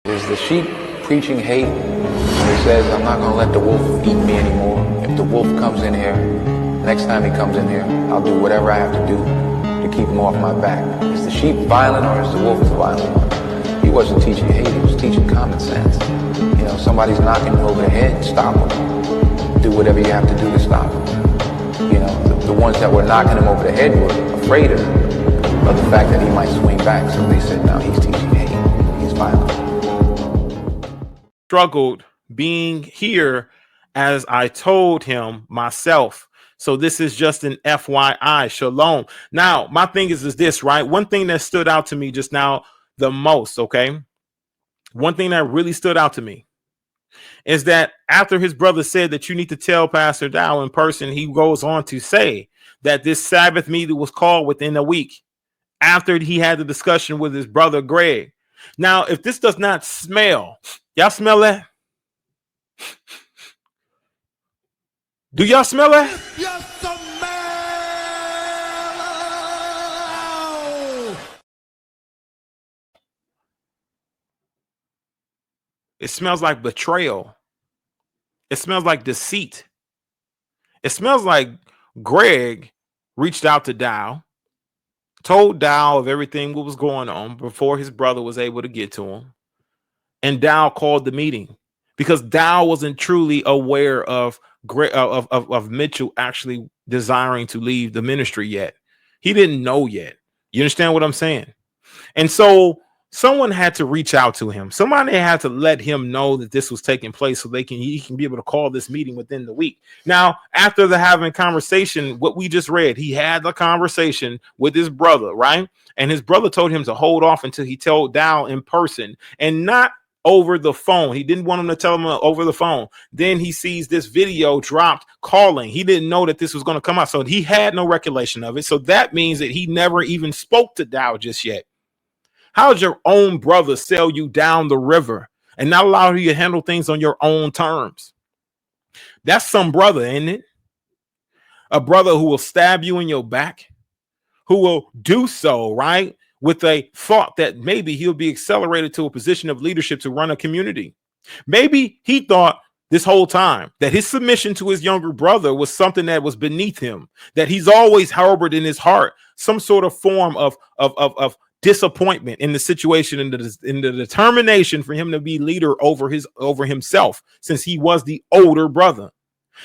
Is the sheep preaching hate? It says, I'm not going to let the wolf eat me anymore. If the wolf comes in here, next time he comes in here, I'll do whatever I have to do to keep him off my back. Is the sheep violent or is the wolf the violent one? He wasn't teaching hate, he was teaching common sense. You know, somebody's knocking you over the head, stop him. Do whatever you have to do to stop him. You know, the ones that were knocking him over the head were afraid of the fact that he might swing back. So they said, no, he's teaching hate, he's violent. Struggled being here as I told him myself. So this is just an FYI. Shalom. Now, my thing is this, right? One thing that stood out to me just now the most, okay? One thing that really stood out to me is that after his brother said that you need to tell Pastor Dowell in person, he goes on to say that this Sabbath meeting was called within a week after he had the discussion with his brother Greg. Now, if this does not smell, y'all smell that? Do y'all smell that? Yes, It smells like betrayal. It smells like deceit. It smells like Greg reached out to Dowell, told Dowell of everything what was going on before his brother was able to get to him. And Dowell called the meeting because Dowell wasn't truly aware of Mitchell actually desiring to leave the ministry yet. He didn't know yet. You understand what I'm saying? And so someone had to reach out to him. Somebody had to let him know that this was taking place so he can be able to call this meeting within the week. Now, after the having conversation, what we just read, he had the conversation with his brother, right? And his brother told him to hold off until he told Dowell in person and not over the phone. He didn't want him to tell him over the phone. Then he sees this video dropped calling. He didn't know that this was going to come out. So he had no recollection of it. So that means that he never even spoke to Dowell just yet. How's your own brother sell you down the river and not allow you to handle things on your own terms? That's some brother, isn't it? A brother who will stab you in your back, who will do so, right, with a thought that maybe he'll be accelerated to a position of leadership to run a community. Maybe he thought this whole time that his submission to his younger brother was something that was beneath him, that he's always harbored in his heart some sort of form of disappointment in the situation and the determination for him to be leader over himself, since he was the older brother.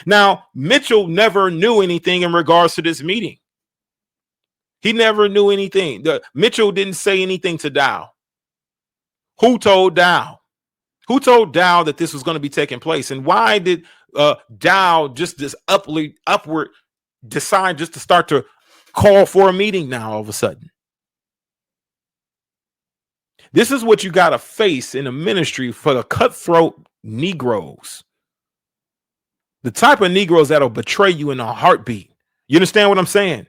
Now, Mitchell never knew anything in regards to this meeting. He never knew anything. Mitchell didn't say anything to Dowell. Who told Dowell? Who told Dowell that this was going to be taking place? And why did Dowell just this upward decide just to start to call for a meeting now all of a sudden? This is what you got to face in a ministry for the cutthroat Negroes. The type of Negroes that'll betray you in a heartbeat. You understand what I'm saying?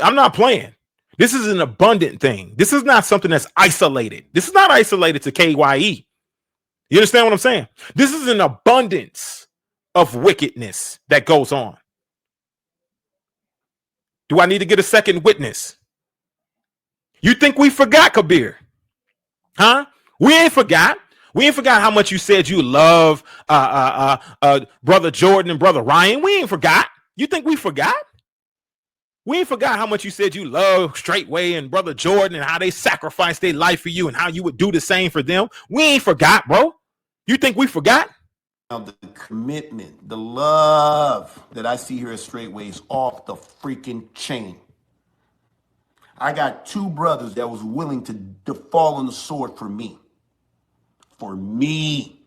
I'm not playing. This is an abundant thing. This is not something that's isolated. This is not isolated to KYE. You understand what I'm saying? This is an abundance of wickedness that goes on. Do I need to get a second witness? You think we forgot, Kabeer? Huh? We ain't forgot. We ain't forgot how much you said you love Brother Jordan and Brother Ryan. We ain't forgot. You think we forgot? We ain't forgot how much you said you love Straitway and Brother Jordan and how they sacrificed their life for you and how you would do the same for them. We ain't forgot, bro. You think we forgot? Now the commitment, the love that I see here at Straitway is off the freaking chain. I got two brothers that was willing to fall on the sword for me. For me.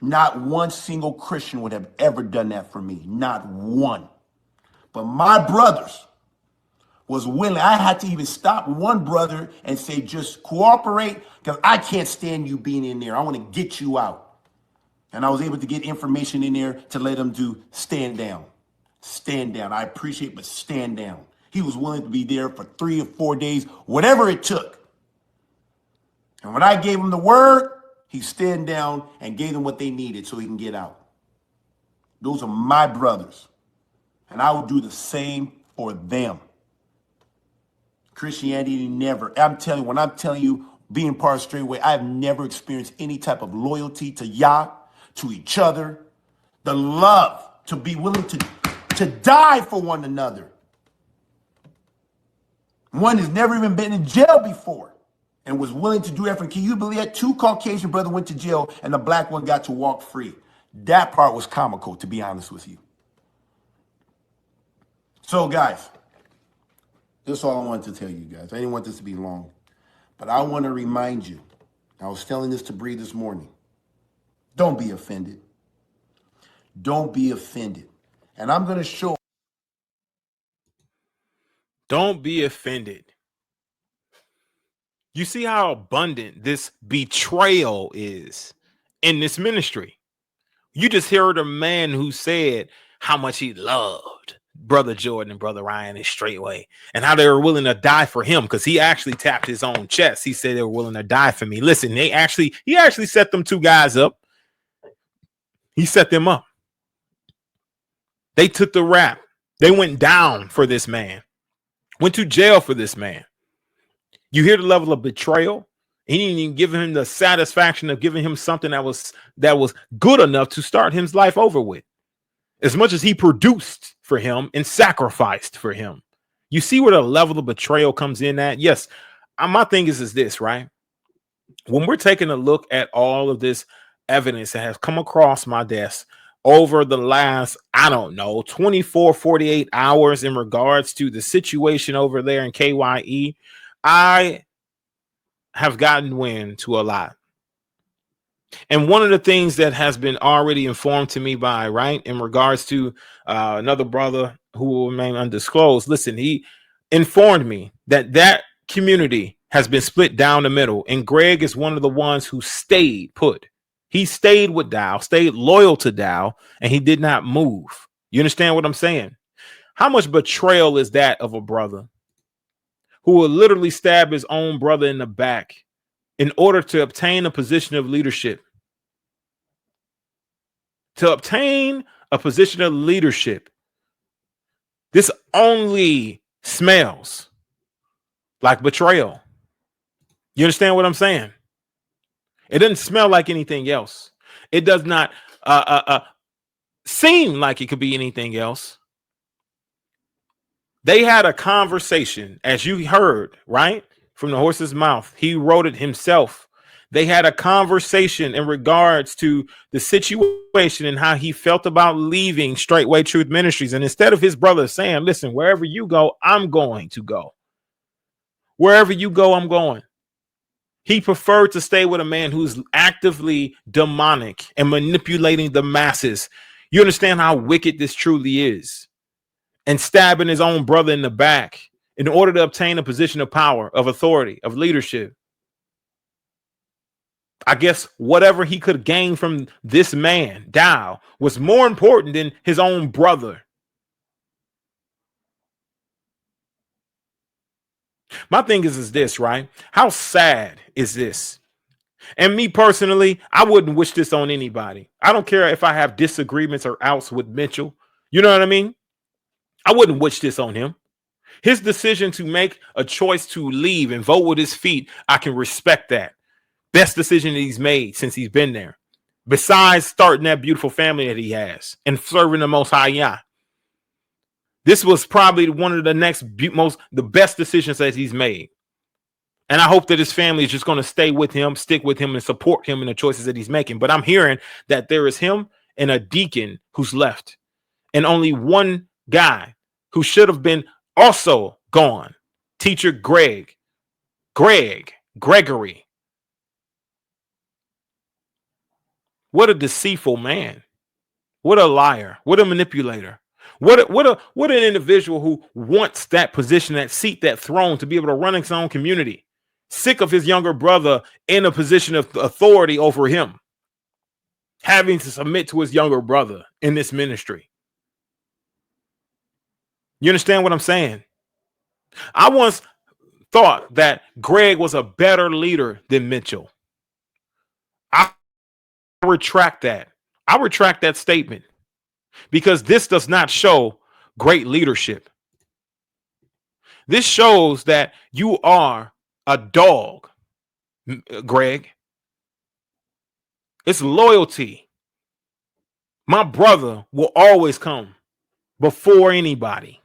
Not one single Christian would have ever done that for me. Not one. But my brothers was willing. I had to even stop one brother and say, just cooperate, because I can't stand you being in there. I want to get you out. And I was able to get information in there to let him do stand down. Stand down. I appreciate, but stand down. He was willing to be there for 3 or 4 days, whatever it took. And when I gave him the word, he stood down and gave them what they needed so he can get out. Those are my brothers. And I will do the same for them. Christianity never. I'm telling you, when I'm telling you, being part of Straitway, I have never experienced any type of loyalty to Yah, to each other, the love to be willing to die for one another. One has never even been in jail before and was willing to do that. Can you believe that? 2 Caucasian brothers went to jail and the black one got to walk free. That part was comical, to be honest with you. So, guys, this is all I wanted to tell you guys. I didn't want this to be long, but I want to remind you. I was telling this to Bree this morning. Don't be offended. Don't be offended. And I'm going to show. Don't be offended. You see how abundant this betrayal is in this ministry. You just heard a man who said how much he loved Brother Jordan and Brother Ryan and Straitway, and how they were willing to die for him, because he actually tapped his own chest. He said they were willing to die for me. Listen, he actually set them 2 guys up. He set them up. They took the rap. They went down for this man, went to jail for this man. You hear the level of betrayal. He didn't even give him the satisfaction of giving him something that was good enough to start his life over with. As much as he produced for him and sacrificed for him. You see where the level of betrayal comes in at? Yes. My thing is this, right? When we're taking a look at all of this evidence that has come across my desk over the last, 24, 48 hours in regards to the situation over there in KYE, I have gotten wind to a lot. And one of the things that has been already informed to me by, right, in regards to another brother who will remain undisclosed, listen, he informed me that community has been split down the middle. And Greg is one of the ones who stayed put. He stayed with Dowell, stayed loyal to Dowell, and he did not move. You understand what I'm saying? How much betrayal is that of a brother who will literally stab his own brother in the back in order to obtain a position of leadership? To obtain a position of leadership, this only smells like betrayal. You understand what I'm saying? It doesn't smell like anything else. It does not seem like it could be anything else. They had a conversation, as you heard, right? From the horse's mouth. He wrote it himself. They had a conversation in regards to the situation and how he felt about leaving Straitway Truth Ministries. And instead of his brother saying, listen, wherever you go, I'm going to go. Wherever you go, I'm going. He preferred to stay with a man who's actively demonic and manipulating the masses. You understand how wicked this truly is? And stabbing his own brother in the back in order to obtain a position of power, of authority, of leadership. I guess whatever he could gain from this man, Dowell, was more important than his own brother. My thing is this, right? How sad is this? And me personally, I wouldn't wish this on anybody. I don't care if I have disagreements or outs with Mitchell. You know what I mean? I wouldn't wish this on him. His decision to make a choice to leave and vote with his feet, I can respect that. Best decision that he's made since he's been there. Besides starting that beautiful family that he has and serving the Most High Yah. This was probably one of the the best decisions that he's made. And I hope that his family is just going to stay with him, stick with him, and support him in the choices that he's making. But I'm hearing that there is him and a deacon who's left. And only one guy who should have been also gone. Teacher Gregory. What a deceitful man. What a liar. What a manipulator. What an individual who wants that position, that seat, that throne to be able to run his own community. Sick of his younger brother in a position of authority over him. Having to submit to his younger brother in this ministry. You understand what I'm saying? I once thought that Greg was a better leader than Mitchell. I retract that. I retract that statement because this does not show great leadership. This shows that you are a dog Greg. It's loyalty. My brother will always come before anybody.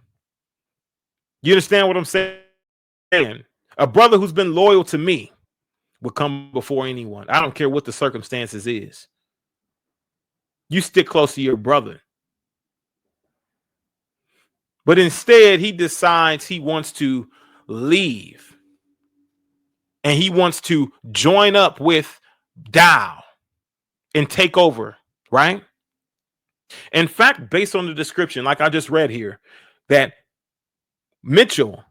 You understand what I'm saying? A brother who's been loyal to me will come before anyone. I don't care what the circumstances is. You stick close to your brother. But instead, he decides he wants to leave. And he wants to join up with Dowell and take over, right? In fact, based on the description, like I just read here, that Mitchell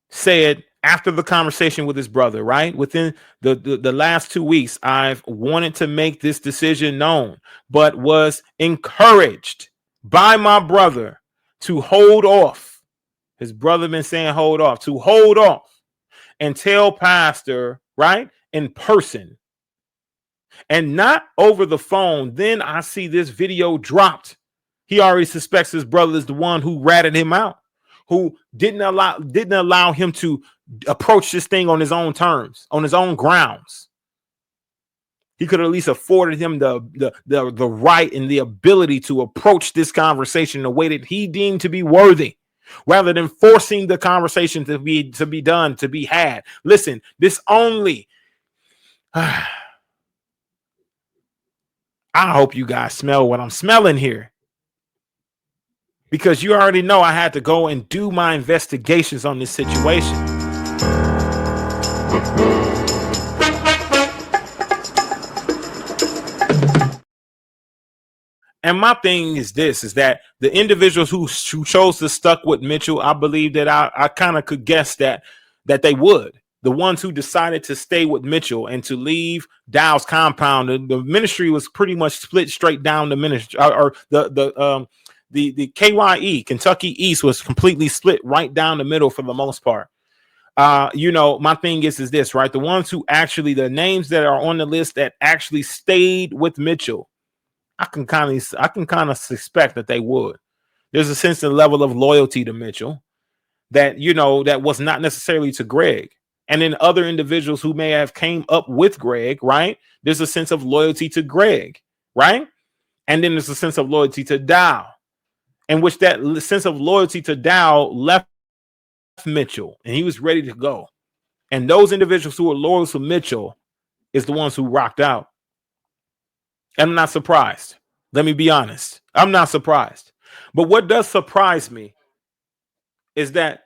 said after the conversation with his brother, right? Within the last 2 weeks, I've wanted to make this decision known, but was encouraged by my brother to hold off. His brother been saying hold off, to hold off and tell pastor, right, in person and not over the phone. Then I see this video dropped. He already suspects his brother is the one who ratted him out, who didn't allow him to approach this thing on his own terms, on his own grounds. He could at least afforded him the right and the ability to approach this conversation in a way that he deemed to be worthy, rather than forcing the conversation to be done, to be had. Listen, this only I hope you guys smell what I'm smelling here, because you already know I had to go and do my investigations on this situation. And my thing is this, is that the individuals who chose to stuck with Mitchell, I believe that I kind of could guess that they would. The ones who decided to stay with Mitchell and to leave Dowell's compound, the ministry was pretty much split straight down the ministry, or the KYE, Kentucky East, was completely split right down the middle for the most part. My thing is this, right? The ones who actually, the names that are on the list that actually stayed with Mitchell, I can kind of suspect that they would. There's a sense and level of loyalty to Mitchell that, that was not necessarily to Greg. And then other individuals who may have came up with Greg, right? There's a sense of loyalty to Greg, right? And then there's a sense of loyalty to Dowell, in which that sense of loyalty to Dowell left Mitchell and he was ready to go. And those individuals who were loyal to Mitchell is the ones who rocked out. I'm not surprised. Let me be honest. I'm not surprised. But what does surprise me is that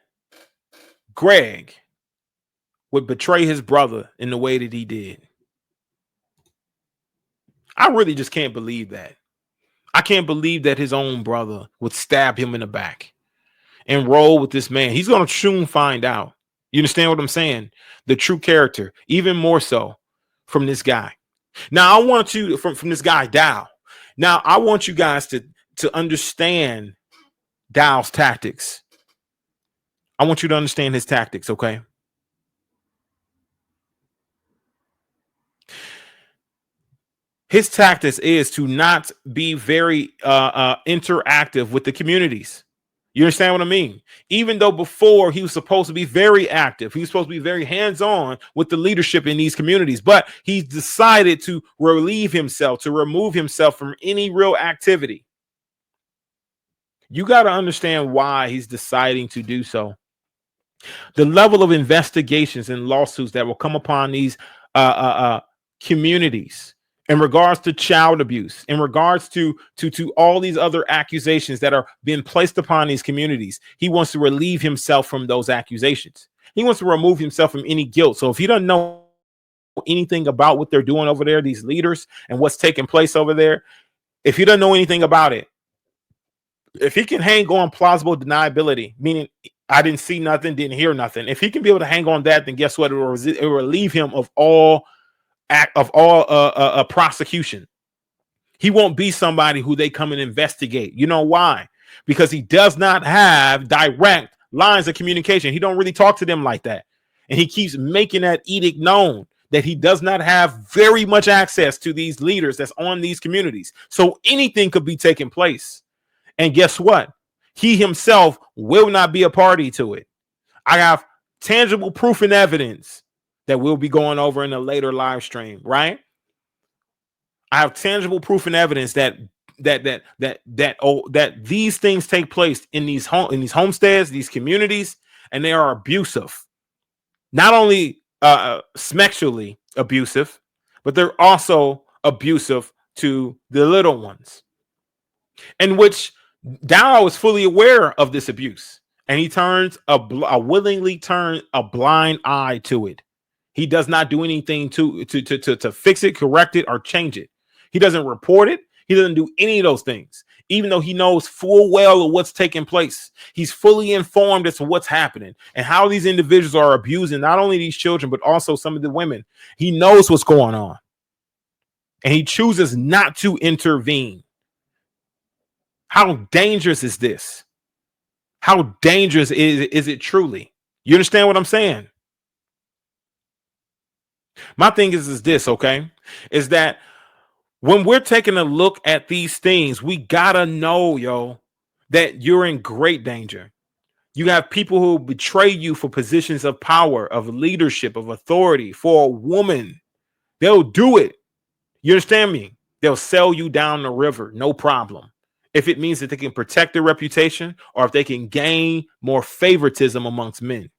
Greg would betray his brother in the way that he did. I really just can't believe that. I can't believe that his own brother would stab him in the back and roll with this man. He's going to soon find out. You understand what I'm saying? The true character, even more so from this guy. Now, I want you from this guy, Dowell. Now, I want you guys to understand Dowell's tactics. I want you to understand his tactics, okay? His tactics is to not be very interactive with the communities. You understand what I mean? Even though before he was supposed to be very active, he was supposed to be very hands-on with the leadership in these communities, but he decided to relieve himself, to remove himself from any real activity. You got to understand why he's deciding to do so. The level of investigations and lawsuits that will come upon these communities in regards to child abuse, in regards to all these other accusations that are being placed upon these communities. He wants to relieve himself from those accusations. He wants to remove himself from any guilt. So if he doesn't know anything about what they're doing over there, these leaders, and what's taking place over there, if he doesn't know anything about it, if he can hang on plausible deniability, meaning I didn't see nothing, didn't hear nothing, if he can be able to hang on that, then guess what? It will relieve him of all prosecution. He won't be somebody who they come and investigate. You know why? Because he does not have direct lines of communication. He don't really talk to them like that. And he keeps making that edict known that he does not have very much access to these leaders that's on these communities. So anything could be taking place. And guess what? He himself will not be a party to it. I have tangible proof and evidence that we'll be going over in a later live stream, right? I have tangible proof and evidence that these things take place in these homesteads, these communities, and they are abusive. Not only sexually abusive, but they're also abusive to the little ones. In which Dow is fully aware of this abuse, and he willingly turns a blind eye to it. He does not do anything to fix it, correct it, or change it. He doesn't report it. He doesn't do any of those things, even though he knows full well of what's taking place. He's fully informed as to what's happening and how these individuals are abusing not only these children, but also some of the women. He knows what's going on, and he chooses not to intervene. How dangerous is this? How dangerous is it truly? You understand what I'm saying? My thing is this, okay? Is that when we're taking a look at these things, we gotta know, that you're in great danger. You have people who betray you for positions of power, of leadership, of authority. For a woman, they'll do it. You understand me? They'll sell you down the river, no problem. If it means that they can protect their reputation or if they can gain more favoritism amongst men.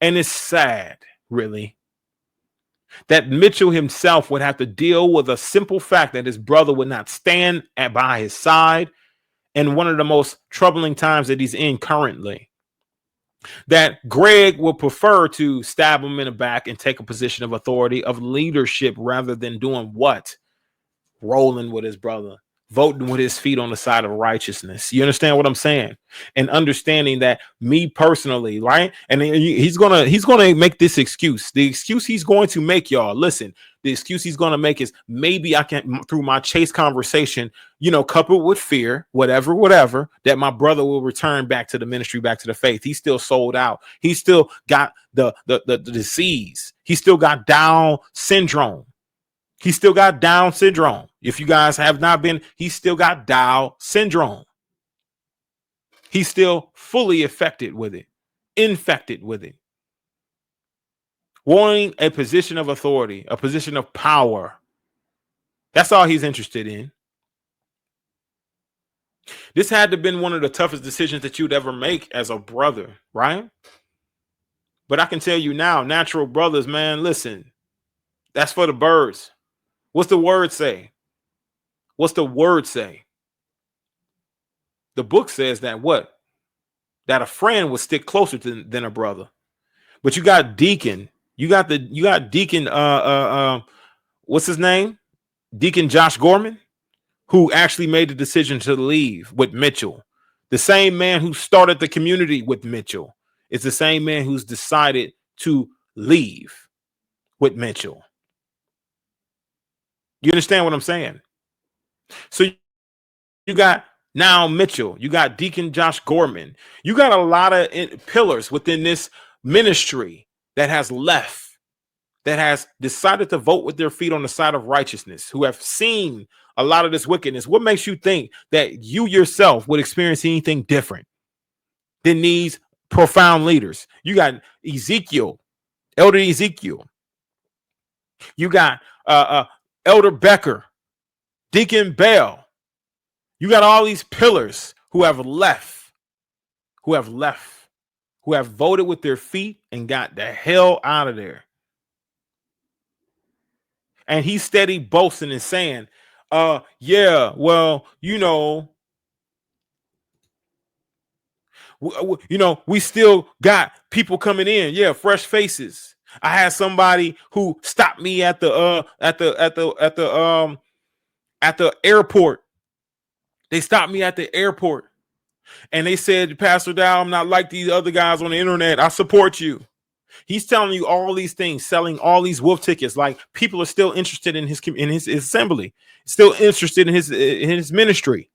And it's sad, really, that Mitchell himself would have to deal with a simple fact that his brother would not stand by his side in one of the most troubling times that he's in currently. That Greg would prefer to stab him in the back and take a position of authority, of leadership, rather than doing what? Rolling with his brother, voting with his feet on the side of righteousness. You understand what I'm saying? And understanding that me personally, right? And he's gonna make this excuse. The excuse he's going to make, y'all, listen, the excuse he's gonna make is maybe I can, through my chase conversation, coupled with fear, whatever, that my brother will return back to the ministry, back to the faith. He's still sold out. He still got the disease. He still got Down syndrome. He still got Down syndrome. If you guys have not been, he's still got Down syndrome. He's still fully infected with it. Wanting a position of authority, a position of power. That's all he's interested in. This had to have been one of the toughest decisions that you'd ever make as a brother, right? But I can tell you now, natural brothers, man, listen, that's for the birds. What's the word say? What's the word say? The book says that what? That a friend would stick closer than a brother. But you got Deacon. You got Deacon, what's his name? Deacon Josh Gorman, who actually made the decision to leave with Mitchell. The same man who started the community with Mitchell is the same man who's decided to leave with Mitchell. You understand what I'm saying? So you got now Mitchell, you got Deacon Josh Gorman, you got a lot of pillars within this ministry that has left, that has decided to vote with their feet on the side of righteousness, who have seen a lot of this wickedness. What makes you think that you yourself would experience anything different than these profound leaders? You got Ezekiel, Elder Ezekiel. You got Elder Becker, Deacon Bell. You got all these pillars who have voted with their feet and got the hell out of there. And he's steady boasting and saying, yeah, well, we still got people coming in. Yeah, fresh faces. I had somebody who stopped me at the airport. They stopped me at the airport and they said, Pastor Dowell, I'm not like these other guys on the internet. I support you. He's telling you all these things, selling all these wolf tickets. Like people are still interested in his assembly, still interested in his ministry.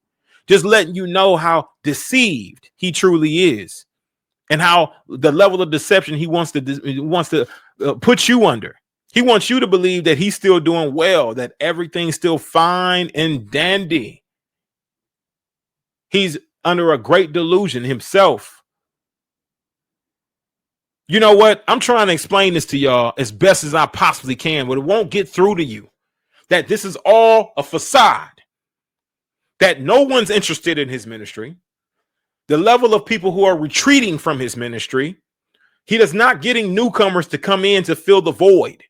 Just letting you know how deceived he truly is and how the level of deception he wants to put you under. He wants you to believe that he's still doing well, that everything's still fine and dandy. He's under a great delusion himself. You know what? I'm trying to explain this to y'all as best as I possibly can, but it won't get through to you that this is all a facade, that no one's interested in his ministry. The level of people who are retreating from his ministry, he is not getting newcomers to come in to fill the void.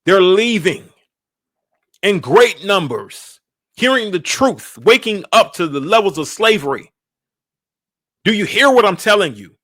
They're leaving in great numbers, hearing the truth, waking up to the levels of slavery. Do you hear what I'm telling you?